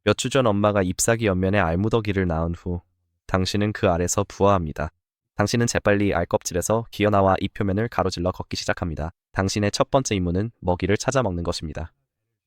몇 주 전 엄마가 잎사귀 옆면에 알무더기를 낳은 후 당신은 그 아래서 부화합니다. 당신은 재빨리 알 껍질에서 기어나와 잎 표면을 가로질러 걷기 시작합니다. 당신의 첫 번째 임무는 먹이를 찾아 먹는 것입니다.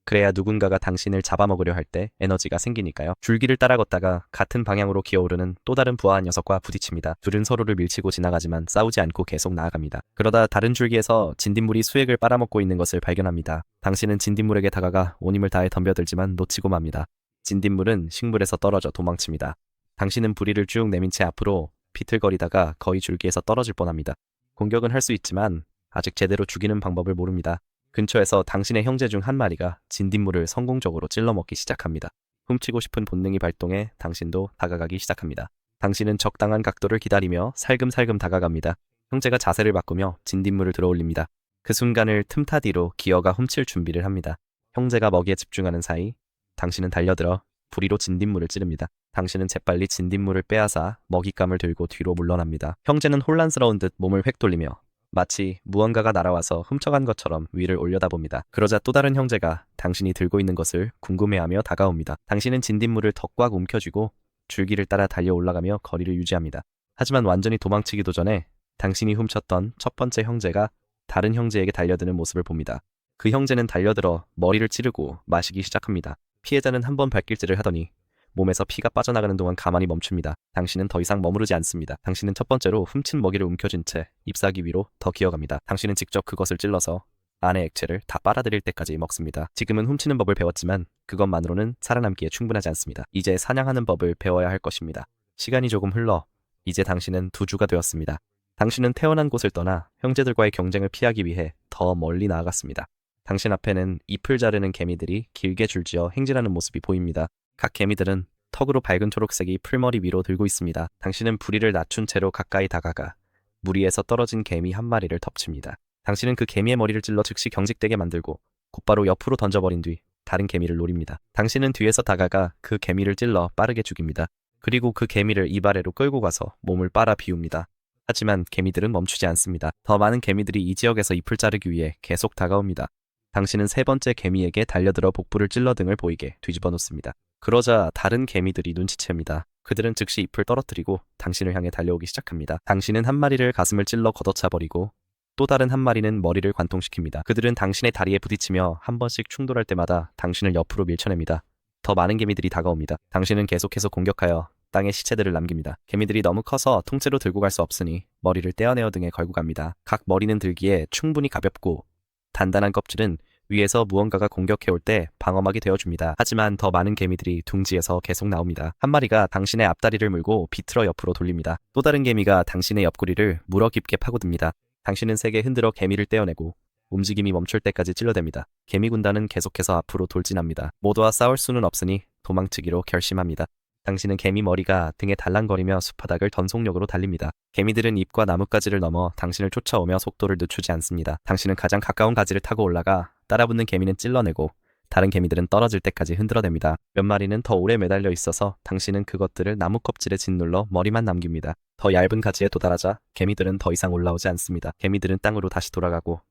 그래야 누군가가 당신을 잡아먹으려 할 때 에너지가 생기니까요. 줄기를 따라 걷다가 같은 방향으로 기어오르는 또 다른 부화한 녀석과 부딪힙니다. 둘은 서로를 밀치고 지나가지만 싸우지 않고 계속 나아갑니다. 그러다 다른 줄기에서 진딧물이 수액을 빨아먹고 있는 것을 발견합니다. 당신은 진딧물에게 다가가 온 힘을 다해 덤벼들지만 놓치고 맙니다. 진딧물은 식물에서 떨어져 도망칩니다. 당신은 부리를 쭉 내민 채 앞으로 비틀거리다가 거의 줄기에서 떨어질 뻔합니다. 공격은 할 수 있지만 아직 제대로 죽이는 방법을 모릅니다. 근처에서 당신의 형제 중 한 마리가 진딧물을 성공적으로 찔러먹기 시작합니다. 훔치고 싶은 본능이 발동해 당신도 다가가기 시작합니다. 당신은 적당한 각도를 기다리며 살금살금 다가갑니다. 형제가 자세를 바꾸며 진딧물을 들어올립니다. 그 순간을 틈타 뒤로 기어가 훔칠 준비를 합니다. 형제가 먹이에 집중하는 사이 당신은 달려들어 부리로 진딧물을 찌릅니다. 당신은 재빨리 진딧물을 빼앗아 먹잇감을 들고 뒤로 물러납니다. 형제는 혼란스러운 듯 몸을 획 돌리며 마치 무언가가 날아와서 훔쳐간 것처럼 위를 올려다봅니다. 그러자 또 다른 형제가 당신이 들고 있는 것을 궁금해하며 다가옵니다. 당신은 진딧물을 더 꽉 움켜쥐고 줄기를 따라 달려 올라가며 거리를 유지합니다. 하지만 완전히 도망치기도 전에 당신이 훔쳤던 첫 번째 형제가 다른 형제에게 달려드는 모습을 봅니다. 그 형제는 달려들어 머리를 찌르고 마시기 시작합니다. 피해자는 한 번 발길질을 하더니 몸에서 피가 빠져나가는 동안 가만히 멈춥니다. 당신은 더 이상 머무르지 않습니다. 당신은 첫 번째로 훔친 먹이를 움켜쥔 채 잎사귀 위로 더 기어갑니다. 당신은 직접 그것을 찔러서 안의 액체를 다 빨아들일 때까지 먹습니다. 지금은 훔치는 법을 배웠지만 그것만으로는 살아남기에 충분하지 않습니다. 이제 사냥하는 법을 배워야 할 것입니다. 시간이 조금 흘러 이제 당신은 두 주가 되었습니다. 당신은 태어난 곳을 떠나 형제들과의 경쟁을 피하기 위해 더 멀리 나아갔습니다. 당신 앞에는 잎을 자르는 개미들이 길게 줄지어 행진하는 모습이 보입니다. 각 개미들은 턱으로 밝은 초록색이 풀머리 위로 들고 있습니다. 당신은 부리를 낮춘 채로 가까이 다가가 무리에서 떨어진 개미 한 마리를 덮칩니다. 당신은 그 개미의 머리를 찔러 즉시 경직되게 만들고 곧바로 옆으로 던져버린 뒤 다른 개미를 노립니다. 당신은 뒤에서 다가가 그 개미를 찔러 빠르게 죽입니다. 그리고 그 개미를 입 아래로 끌고 가서 몸을 빨아 비웁니다. 하지만 개미들은 멈추지 않습니다. 더 많은 개미들이 이 지역에서 잎을 자르기 위해 계속 다가옵니다. 당신은 세 번째 개미에게 달려들어 복부를 찔러 등을 보이게 뒤집어 놓습니다. 그러자 다른 개미들이 눈치챕니다. 그들은 즉시 잎을 떨어뜨리고 당신을 향해 달려오기 시작합니다. 당신은 한 마리를 가슴을 찔러 걷어차버리고 또 다른 한 마리는 머리를 관통시킵니다. 그들은 당신의 다리에 부딪히며 한 번씩 충돌할 때마다 당신을 옆으로 밀쳐냅니다. 더 많은 개미들이 다가옵니다. 당신은 계속해서 공격하여 땅에 시체들을 남깁니다. 개미들이 너무 커서 통째로 들고 갈 수 없으니 머리를 떼어내어 등에 걸고 갑니다. 각 머리는 들기에 충분히 가볍고 단단한 껍질은 위에서 무언가가 공격해올 때 방어막이 되어줍니다. 하지만 더 많은 개미들이 둥지에서 계속 나옵니다. 한 마리가 당신의 앞다리를 물고 비틀어 옆으로 돌립니다. 또 다른 개미가 당신의 옆구리를 물어 깊게 파고듭니다. 당신은 세게 흔들어 개미를 떼어내고 움직임이 멈출 때까지 찔러댑니다. 개미 군단은 계속해서 앞으로 돌진합니다. 모두와 싸울 수는 없으니 도망치기로 결심합니다. 당신은 개미 머리가 등에 달랑거리며 숲바닥을 전속력으로 달립니다. 개미들은 잎과 나뭇가지를 넘어 당신을 쫓아오며 속도를 늦추지 않습니다. 당신은 가장 가까운 가지를 타고 올라가 따라붙는 개미는 찔러내고 다른 개미들은 떨어질 때까지 흔들어댑니다. 몇 마리는 더 오래 매달려 있어서 당신은 그것들을 나무 껍질에 짓눌러 머리만 남깁니다. 더 얇은 가지에 도달하자 개미들은 더 이상 올라오지 않습니다. 개미들은 땅으로 다시 돌아가고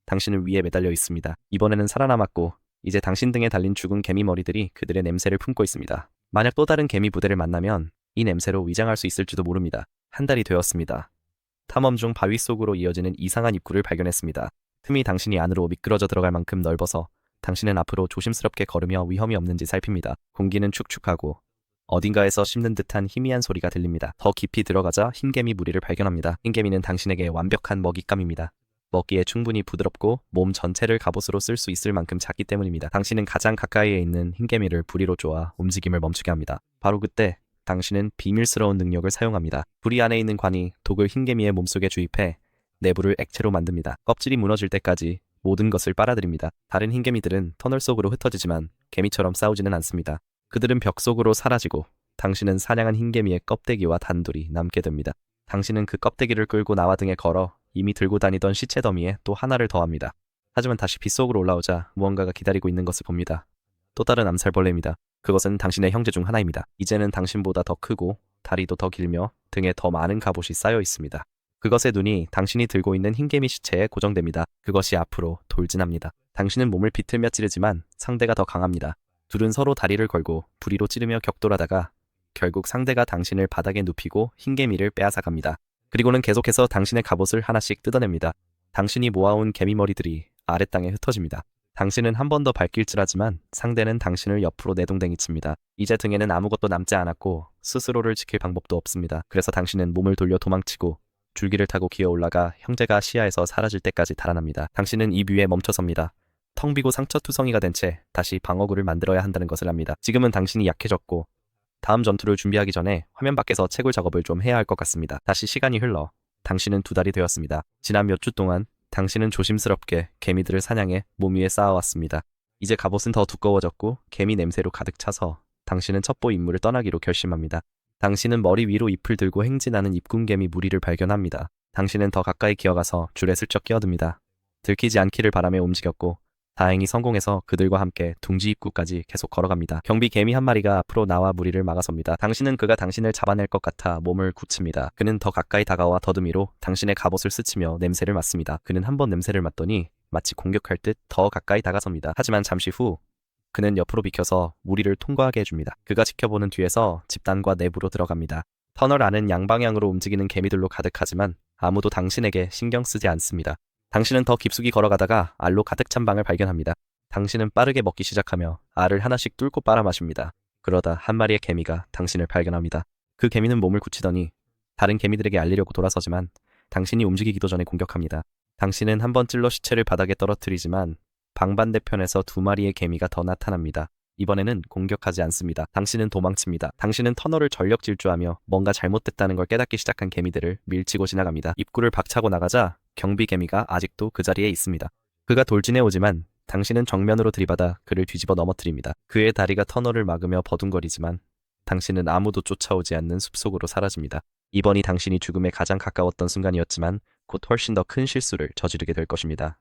당신은 위에 매달려 있습니다. 이번에는 살아남았고 이제 당신 등에 달린 죽은 개미 머리들이 그들의 냄새를 품고 있습니다. 만약 또 다른 개미 부대를 만나면 이 냄새로 위장할 수 있을지도 모릅니다. 한 달이 되었습니다. 탐험 중 바위 속으로 이어지는 이상한 입구를 발견했습니다. 틈이 당신이 안으로 미끄러져 들어갈 만큼 넓어서 당신은 앞으로 조심스럽게 걸으며 위험이 없는지 살핍니다. 공기는 축축하고 어딘가에서 씹는 듯한 희미한 소리가 들립니다. 더 깊이 들어가자 흰개미 무리를 발견합니다. 흰개미는 당신에게 완벽한 먹잇감입니다. 먹기에 충분히 부드럽고 몸 전체를 갑옷으로 쓸 수 있을 만큼 작기 때문입니다. 당신은 가장 가까이에 있는 흰개미를 부리로 쪼아 움직임을 멈추게 합니다. 바로 그때 당신은 비밀스러운 능력을 사용합니다. 부리 안에 있는 관이 독을 흰개미의 몸속에 주입해 내부를 액체로 만듭니다. 껍질이 무너질 때까지 모든 것을 빨아들입니다. 다른 흰개미들은 터널 속으로 흩어지지만 개미처럼 싸우지는 않습니다. 그들은 벽 속으로 사라지고 당신은 사냥한 흰개미의 껍데기와 단둘이 남게 됩니다. 당신은 그 껍데기를 끌고 나와 등에 걸어 이미 들고 다니던 시체 더미에 또 하나를 더합니다. 하지만 다시 빗속으로 올라오자 무언가가 기다리고 있는 것을 봅니다. 또 다른 암살벌레입니다. 그것은 당신의 형제 중 하나입니다. 이제는 당신보다 더 크고 다리도 더 길며 등에 더 많은 갑옷이 쌓여 있습니다. 그것의 눈이 당신이 들고 있는 흰개미 시체에 고정됩니다. 그것이 앞으로 돌진합니다. 당신은 몸을 비틀며 찌르지만 상대가 더 강합니다. 둘은 서로 다리를 걸고 부리로 찌르며 격돌하다가 결국 상대가 당신을 바닥에 눕히고 흰개미를 빼앗아갑니다. 그리고는 계속해서 당신의 갑옷을 하나씩 뜯어냅니다. 당신이 모아온 개미머리들이 아래 땅에 흩어집니다. 당신은 한 번 더 발길질하지만 상대는 당신을 옆으로 내동댕이 칩니다. 이제 등에는 아무것도 남지 않았고 스스로를 지킬 방법도 없습니다. 그래서 당신은 몸을 돌려 도망치고 줄기를 타고 기어 올라가 형제가 시야에서 사라질 때까지 달아납니다. 당신은 이 위에 멈춰섭니다. 텅 비고 상처투성이가 된 채 다시 방어구를 만들어야 한다는 것을 압니다. 지금은 당신이 약해졌고 다음 전투를 준비하기 전에 화면 밖에서 채굴 작업을 좀 해야 할 것 같습니다. 다시 시간이 흘러 당신은 2달이 되었습니다. 지난 몇 주 동안 당신은 조심스럽게 개미들을 사냥해 몸 위에 쌓아왔습니다. 이제 갑옷은 더 두꺼워졌고 개미 냄새로 가득 차서 당신은 첩보 임무를 떠나기로 결심합니다. 당신은 머리 위로 잎을 들고 행진하는 입궁개미 무리를 발견합니다. 당신은 더 가까이 기어가서 줄에 슬쩍 끼어듭니다. 들키지 않기를 바라며 움직였고 다행히 성공해서 그들과 함께 둥지 입구까지 계속 걸어갑니다. 경비 개미 한 마리가 앞으로 나와 무리를 막아섭니다. 당신은 그가 당신을 잡아낼 것 같아 몸을 굳힙니다. 그는 더 가까이 다가와 더듬이로 당신의 갑옷을 스치며 냄새를 맡습니다. 그는 한 번 냄새를 맡더니 마치 공격할 듯 더 가까이 다가섭니다. 하지만 잠시 후 그는 옆으로 비켜서 무리를 통과하게 해줍니다. 그가 지켜보는 뒤에서 집단과 내부로 들어갑니다. 터널 안은 양방향으로 움직이는 개미들로 가득하지만 아무도 당신에게 신경 쓰지 않습니다. 당신은 더 깊숙이 걸어가다가 알로 가득 찬 방을 발견합니다. 당신은 빠르게 먹기 시작하며 알을 하나씩 뚫고 빨아마십니다. 그러다 한 마리의 개미가 당신을 발견합니다. 그 개미는 몸을 굳히더니 다른 개미들에게 알리려고 돌아서지만 당신이 움직이기도 전에 공격합니다. 당신은 한 번 찔러 시체를 바닥에 떨어뜨리지만 방 반대편에서 2마리의 개미가 더 나타납니다. 이번에는 공격하지 않습니다. 당신은 도망칩니다. 당신은 터널을 전력 질주하며 뭔가 잘못됐다는 걸 깨닫기 시작한 개미들을 밀치고 지나갑니다. 입구를 박차고 나가자 경비 개미가 아직도 그 자리에 있습니다. 그가 돌진해 오지만 당신은 정면으로 들이받아 그를 뒤집어 넘어뜨립니다. 그의 다리가 터널을 막으며 버둥거리지만 당신은 아무도 쫓아오지 않는 숲속으로 사라집니다. 이번이 당신이 죽음에 가장 가까웠던 순간이었지만 곧 훨씬 더 큰 실수를 저지르게 될 것입니다.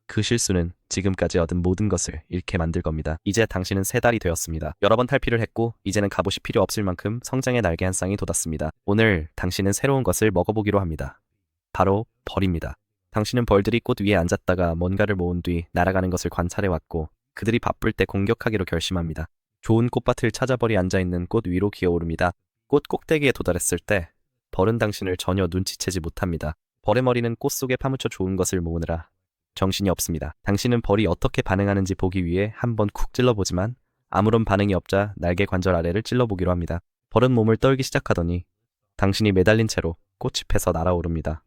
그 실수는 지금까지 얻은 모든 것을 잃게 만들 겁니다. 이제 당신은 3달이 되었습니다. 여러 번 탈피를 했고 이제는 갑옷이 필요 없을 만큼 성장의 날개 한 쌍이 돋았습니다. 오늘 당신은 새로운 것을 먹어보기로 합니다. 바로 벌입니다. 당신은 벌들이 꽃 위에 앉았다가 뭔가를 모은 뒤 날아가는 것을 관찰해왔고 그들이 바쁠 때 공격하기로 결심합니다. 좋은 꽃밭을 찾아 벌이 앉아있는 꽃 위로 기어오릅니다. 꽃 꼭대기에 도달했을 때 벌은 당신을 전혀 눈치채지 못합니다. 벌의 머리는 꽃 속에 파묻혀 좋은 것을 모으느라 정신이 없습니다. 당신은 벌이 어떻게 반응하는지 보기 위해 한번 쿡 찔러보지만 아무런 반응이 없자 날개 관절 아래를 찔러보기로 합니다. 벌은 몸을 떨기 시작하더니 당신이 매달린 채로 꽃이 펴서 날아오릅니다.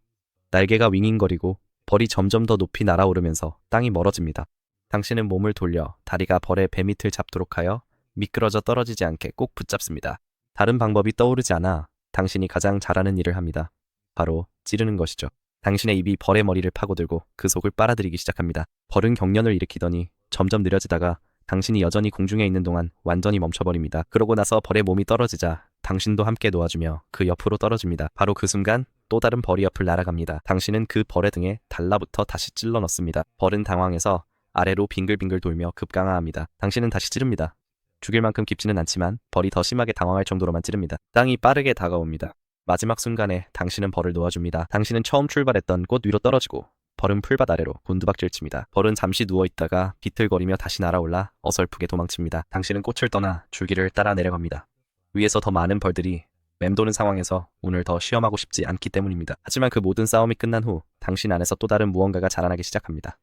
날개가 윙윙거리고 벌이 점점 더 높이 날아오르면서 땅이 멀어집니다. 당신은 몸을 돌려 다리가 벌의 배밑을 잡도록 하여 미끄러져 떨어지지 않게 꼭 붙잡습니다. 다른 방법이 떠오르지 않아 당신이 가장 잘하는 일을 합니다. 바로 찌르는 것이죠. 당신의 입이 벌의 머리를 파고들고 그 속을 빨아들이기 시작합니다. 벌은 경련을 일으키더니 점점 느려지다가 당신이 여전히 공중에 있는 동안 완전히 멈춰버립니다. 그러고 나서 벌의 몸이 떨어지자 당신도 함께 놓아주며 그 옆으로 떨어집니다. 바로 그 순간 또 다른 벌이 옆을 날아갑니다. 당신은 그 벌의 등에 달라붙어 다시 찔러 넣습니다. 벌은 당황해서 아래로 빙글빙글 돌며 급강하합니다. 당신은 다시 찌릅니다. 죽일 만큼 깊지는 않지만 벌이 더 심하게 당황할 정도로만 찌릅니다. 땅이 빠르게 다가옵니다. 마지막 순간에 당신은 벌을 놓아줍니다. 당신은 처음 출발했던 꽃 위로 떨어지고 벌은 풀밭 아래로 곤두박질칩니다. 벌은 잠시 누워있다가 비틀거리며 다시 날아올라 어설프게 도망칩니다. 당신은 꽃을 떠나 줄기를 따라 내려갑니다. 위에서 더 많은 벌들이 맴도는 상황에서 운을 더 시험하고 싶지 않기 때문입니다. 하지만 그 모든 싸움이 끝난 후 당신 안에서 또 다른 무언가가 자라나기 시작합니다.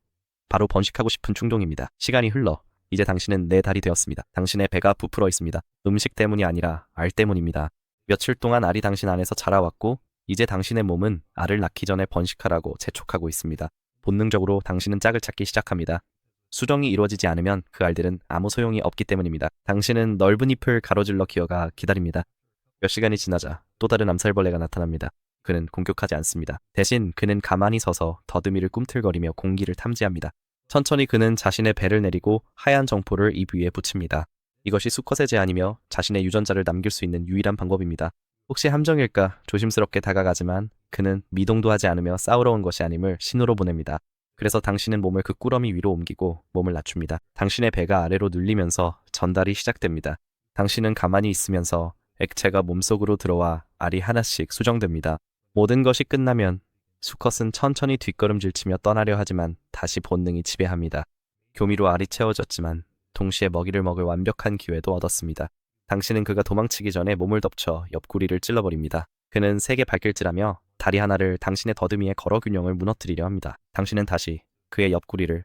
바로 번식하고 싶은 충동입니다. 시간이 흘러 이제 당신은 4달이 되었습니다. 당신의 배가 부풀어 있습니다. 음식 때문이 아니라 알 때문입니다. 며칠 동안 알이 당신 안에서 자라왔고 이제 당신의 몸은 알을 낳기 전에 번식하라고 재촉하고 있습니다. 본능적으로 당신은 짝을 찾기 시작합니다. 수정이 이루어지지 않으면 그 알들은 아무 소용이 없기 때문입니다. 당신은 넓은 잎을 가로질러 기어가 기다립니다. 몇 시간이 지나자 또 다른 암살벌레가 나타납니다. 그는 공격하지 않습니다. 대신 그는 가만히 서서 더듬이를 꿈틀거리며 공기를 탐지합니다. 천천히 그는 자신의 배를 내리고 하얀 정포를 입 위에 붙입니다. 이것이 수컷의 제한이며 자신의 유전자를 남길 수 있는 유일한 방법입니다. 혹시 함정일까 조심스럽게 다가가지만 그는 미동도 하지 않으며 싸우러 온 것이 아님을 신호로 보냅니다. 그래서 당신은 몸을 그 꾸러미 위로 옮기고 몸을 낮춥니다. 당신의 배가 아래로 눌리면서 전달이 시작됩니다. 당신은 가만히 있으면서 액체가 몸속으로 들어와 알이 하나씩 수정됩니다. 모든 것이 끝나면 수컷은 천천히 뒷걸음질치며 떠나려 하지만 다시 본능이 지배합니다. 교미로 알이 채워졌지만 동시에 먹이를 먹을 완벽한 기회도 얻었습니다. 당신은 그가 도망치기 전에 몸을 덮쳐 옆구리를 찔러버립니다. 그는 세게 발길질하며 다리 하나를 당신의 더듬이에 걸어 균형을 무너뜨리려 합니다. 당신은 다시 그의 옆구리를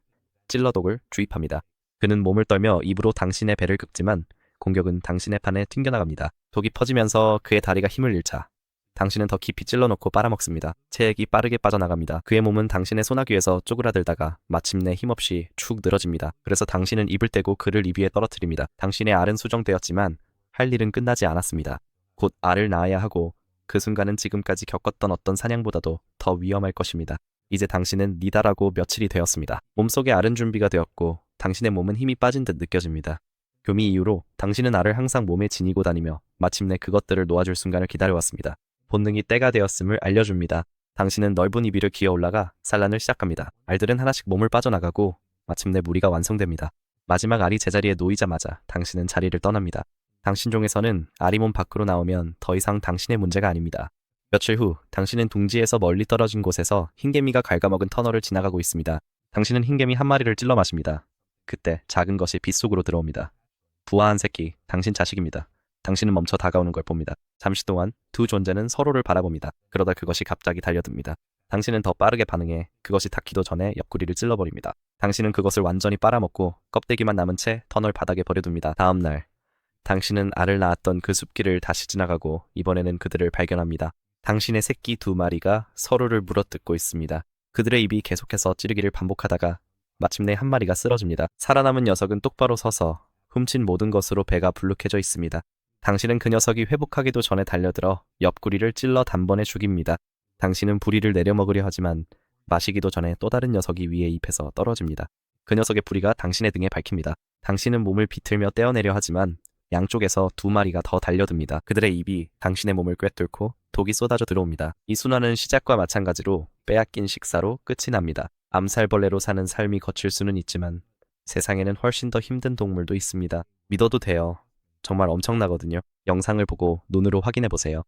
찔러 독을 주입합니다. 그는 몸을 떨며 입으로 당신의 배를 긁지만 공격은 당신의 판에 튕겨나갑니다. 독이 퍼지면서 그의 다리가 힘을 잃자 당신은 더 깊이 찔러놓고 빨아먹습니다. 체액이 빠르게 빠져나갑니다. 그의 몸은 당신의 소나귀에서 쪼그라들다가 마침내 힘없이 축 늘어집니다. 그래서 당신은 입을 떼고 그를 이 위에 떨어뜨립니다. 당신의 알은 수정되었지만 할 일은 끝나지 않았습니다. 곧 알을 낳아야 하고 그 순간은 지금까지 겪었던 어떤 사냥보다도 더 위험할 것입니다. 이제 당신은 니다라고 며칠이 되었습니다. 몸속에 알은 준비가 되었고 당신의 몸은 힘이 빠진 듯 느껴집니다. 교미 이후로 당신은 알을 항상 몸에 지니고 다니며 마침내 그것들을 놓아줄 순간을 기다려왔습니다. 본능이 때가 되었음을 알려줍니다. 당신은 넓은 입 위를 기어 올라가 산란을 시작합니다. 알들은 하나씩 몸을 빠져나가고 마침내 무리가 완성됩니다. 마지막 알이 제자리에 놓이자마자 당신은 자리를 떠납니다. 당신 종에서는 알이 몸 밖으로 나오면 더 이상 당신의 문제가 아닙니다. 며칠 후 당신은 둥지에서 멀리 떨어진 곳에서 흰개미가 갉아먹은 터널을 지나가고 있습니다. 당신은 흰개미 한 마리를 찔러 마십니다. 그때 작은 것이 빗속으로 들어옵니다. 부화한 새끼, 당신 자식입니다. 당신은 멈춰 다가오는 걸 봅니다. 잠시 동안 두 존재는 서로를 바라봅니다. 그러다 그것이 갑자기 달려듭니다. 당신은 더 빠르게 반응해 그것이 닿기도 전에 옆구리를 찔러버립니다. 당신은 그것을 완전히 빨아먹고 껍데기만 남은 채 터널 바닥에 버려둡니다. 다음 날, 당신은 알을 낳았던 그 숲길을 다시 지나가고 이번에는 그들을 발견합니다. 당신의 새끼 두 마리가 서로를 물어뜯고 있습니다. 그들의 입이 계속해서 찌르기를 반복하다가 마침내 한 마리가 쓰러집니다. 살아남은 녀석은 똑바로 서서 훔친 모든 것으로 배가 불룩해져 있습니다. 당신은 그 녀석이 회복하기도 전에 달려들어 옆구리를 찔러 단번에 죽입니다. 당신은 부리를 내려먹으려 하지만 마시기도 전에 또 다른 녀석이 위에 입에서 떨어집니다. 그 녀석의 부리가 당신의 등에 밝힙니다. 당신은 몸을 비틀며 떼어내려 하지만 양쪽에서 두 마리가 더 달려듭니다. 그들의 입이 당신의 몸을 꿰뚫고 독이 쏟아져 들어옵니다. 이 순환은 시작과 마찬가지로 빼앗긴 식사로 끝이 납니다. 암살벌레로 사는 삶이 거칠 수는 있지만 세상에는 훨씬 더 힘든 동물도 있습니다. 믿어도 돼요. 정말 엄청나거든요. 영상을 보고 눈으로 확인해보세요.